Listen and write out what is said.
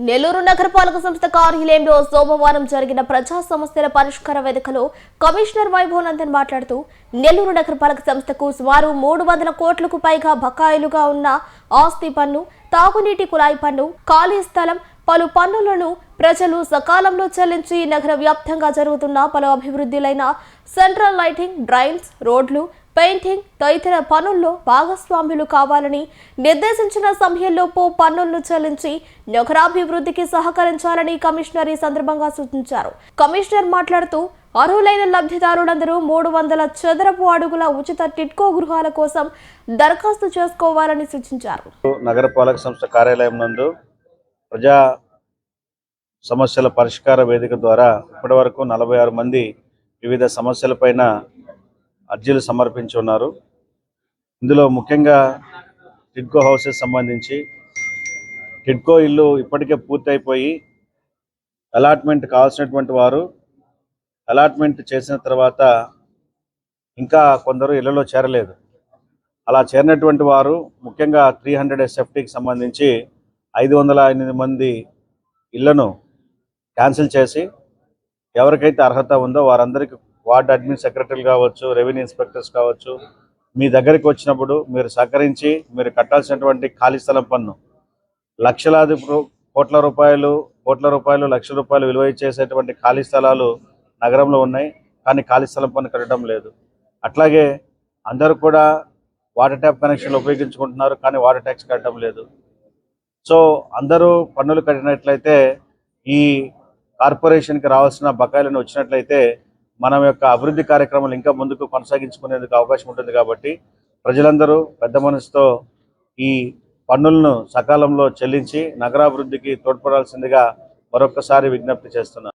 నెల్లూరు నగరపాలక సంస్థ కార్యాలయంలో సోమవారం జరిగిన ప్రజా సమస్యల పరిష్కార వేదికలో కమిషనర్ వైభవ్ నందన్ మాట్లాడుతూ నెల్లూరు నగరపాలక సంస్థకు సుమారు 300 కోట్లకు పైగా బకాయిలుగా ఉన్న ఆస్తి పన్ను, తాగునీటి కుళాయి పన్ను, ఖాళీ స్థలం, పలు పన్నులను ప్రజలు సకాలంలో చెల్లించి నగర వ్యాప్తంగా జరుగుతున్న పలు అభివృద్ధులైన సెంట్రల్ లైటింగ్, డ్రైన్స్, రోడ్లు, పెయింటింగ్ తదితర పనుల్లో భాగస్వాములు కావాలని నిర్దేశించిన సమయంలోపు పన్నులను చెల్లించి నగరాభివృద్ధికి సహకరించాలని కమిషనర్ ఈ సందర్భంగా సూచించారు. కమిషనర్ మాట్లాడుతూ అర్హులైన లబ్ధిదారులందరూ 300 చదరపు అడుగుల ఉచిత టిడ్కో గృహాల కోసం దరఖాస్తు చేసుకోవాలని సూచించారు. నగరపాలక సంస్థ కార్యాలయం నందు ప్రజా సమస్యల పరిష్కార వేదిక ద్వారా ఇప్పటివరకు 46 మంది వివిధ సమస్యలపైన అర్జీలు సమర్పించి ఉన్నారు. ఇందులో ముఖ్యంగా టిడ్కో హౌసెస్ సంబంధించి టిడ్కో ఇల్లు ఇప్పటికే పూర్తయిపోయి అలాట్మెంట్ కావాల్సినటువంటి వారు అలాట్మెంట్ చేసిన తర్వాత ఇంకా కొందరు ఇళ్లలో చేరలేదు. అలా చేరినటువంటి వారు ముఖ్యంగా 300 SFTకి సంబంధించి 508 మంది ఇళ్లను క్యాన్సిల్ చేసి ఎవరికైతే అర్హత ఉందో వారందరికీ వార్డ్ అడ్మిన్ సెక్రటరీలు కావచ్చు, రెవెన్యూ ఇన్స్పెక్టర్స్ కావచ్చు, మీ దగ్గరికి వచ్చినప్పుడు మీరు సహకరించి మీరు కట్టాల్సినటువంటి ఖాళీ స్థలం పన్ను లక్షలాది కోట్ల రూపాయలు లక్షల రూపాయలు విలువ చేసేటువంటి ఖాళీ స్థలాలు నగరంలో ఉన్నాయి. కానీ ఖాళీ స్థలం పన్ను కట్టడం లేదు. అట్లాగే అందరూ కూడా వాటర్ ట్యాప్ కనెక్షన్లు ఉపయోగించుకుంటున్నారు, కానీ వాటర్ ట్యాక్స్ కట్టడం లేదు. సో అందరూ పన్నులు కట్టినట్లయితే ఈ కార్పొరేషన్కి రావాల్సిన బకాయిలను వచ్చినట్లయితే మన యొక్క అభివృద్ధి కార్యక్రమాలు ఇంకా ముందుకు కొనసాగించుకునేందుకు అవకాశం ఉంటుంది. కాబట్టి ప్రజలందరూ పెద్ద మనసుతో ఈ పన్నులను సకాలంలో చెల్లించి నగరాభివృద్ధికి తోడ్పడాల్సిందిగా మరొకసారి విజ్ఞప్తి చేస్తున్నారు.